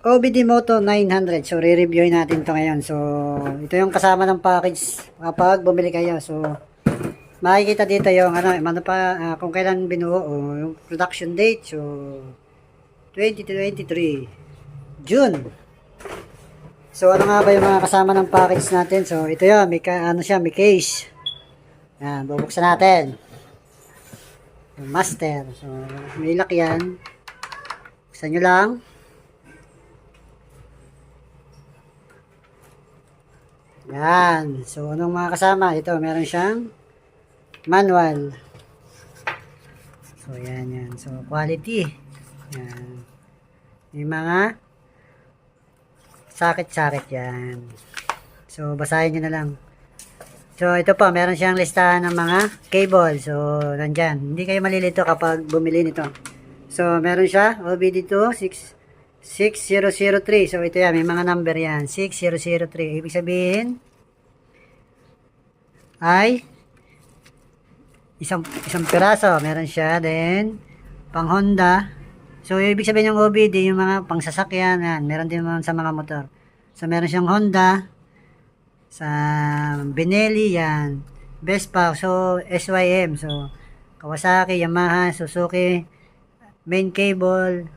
OBD Moto 900. So, re-reviewin natin to ngayon. So, ito yung kasama ng package kapag bumili kayo. So, makikita dito yung ano pa, kung kailan binuo o yung production date. So, 2023 June. So, ano nga ba yung mga kasama ng package natin? So, ito yun. May case. Yan, bubuksan natin. Yung master. So, may lock yan. Buksan nyo lang. Yan. So, anong mga kasama? Ito, meron siyang manual. So, yan. So, quality. Yan. May mga sakit-sakit yan. So, basahin nyo na lang. So, ito po, meron siyang listahan ng mga cable. So, nandyan. Hindi kayo malilito kapag bumili nito. So, meron siya, OBD2 6003. So, ito yan, may mga number yan. 6003. Ibig sabihin, ay isang piraso. Meron siya. Then, pang Honda. So, ibig sabihin yung OBD, yung mga pang sasakyan. Yan. Meron din naman sa mga motor. So, meron siyang Honda. Sa Benelli, yan. Vespa. So, SYM. So, Kawasaki, Yamaha, Suzuki. Main cable.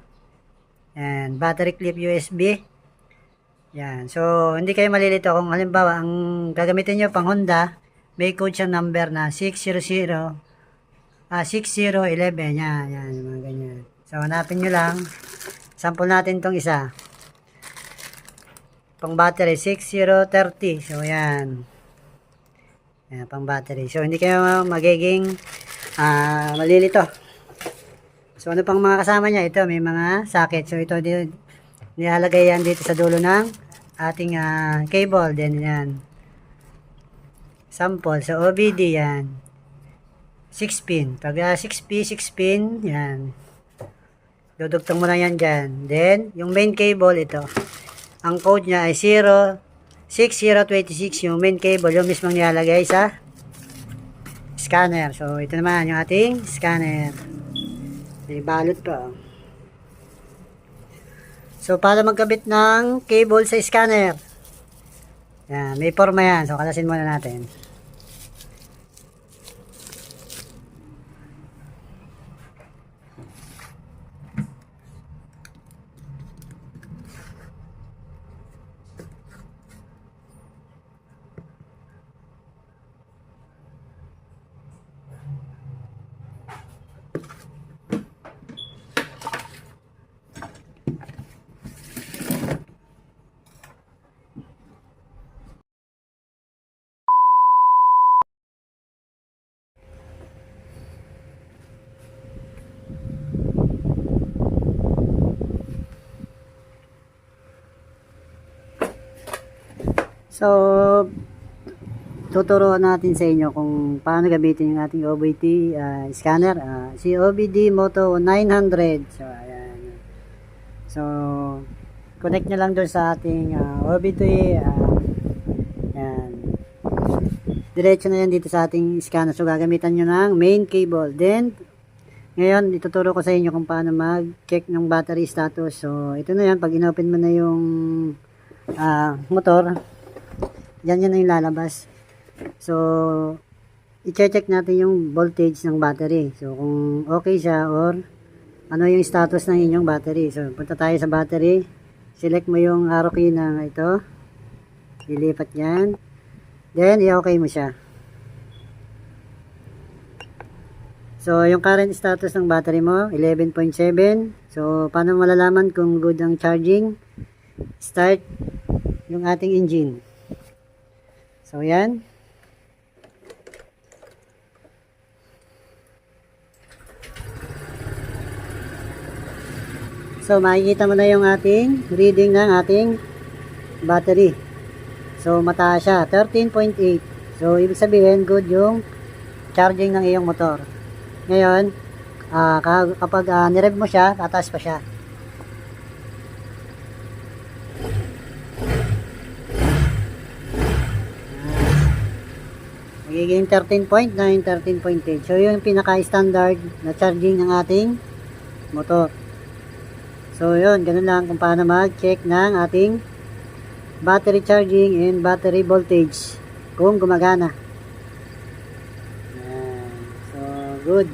Yan. Battery clip USB. Yan. So, hindi kayo malilito kung halimbawa, ang gagamitin nyo pang Honda, may code siyang number na 6011. Yan. Yan. Yung mga ganyan. So, hanapin nyo lang. Sample natin tong isa. Pang battery, 6030. So, yan. Yan, pang battery. So, hindi kayo magiging malilito. So, ano pang mga kasama niya? Ito, may mga socket. So, ito, nilalagay yan dito sa dulo ng ating cable. Then, yan. Sample. So, OBD, yan. 6 pin. Pag 6 pin, yan. Dudugtong mo na yan dyan. Then, yung main cable, ito. Ang code niya ay 06026. Yung main cable, yung mismong nilalagay sa scanner. So, ito naman yung ating scanner. May balot pa. So, para magkabit ng cable sa scanner. Yan, may forma yan. So, kalasin muna natin. So, tuturuan natin sa inyo kung paano gamitin yung ating OBD scanner. Si OBD Moto 900. So, ayan. So, connect nyo lang doon sa ating OBD. Ayan. Diretso na yan dito sa ating scanner. So, gagamitan nyo ng main cable. Then, ngayon, ituturo ko sa inyo kung paano mag-check ng battery status. So, ito na yan. Pag inopen mo na yung motor, yan na yung lalabas. So, i-check natin yung voltage ng battery. So, kung okay siya or ano yung status ng inyong battery. So, punta tayo sa battery. Select mo yung arrow key na ito. Ilipat yan. Then, i-okay mo siya. So, yung current status ng battery mo, 11.7. So, paano malalaman kung good ang charging? Start yung ating engine. So, yan. So, makikita mo na yung ating reading ng ating battery. So, mataas siya. 13.8. So, ibig sabihin, good yung charging ng iyong motor. Ngayon, kapag nirev mo siya, tataas pa siya. Magiging 13.9, 13.8. So, yung pinaka-standard na charging ng ating motor. So, yun, ganun lang kung paano mag-check ng ating battery charging and battery voltage kung gumagana. Yan. So, good.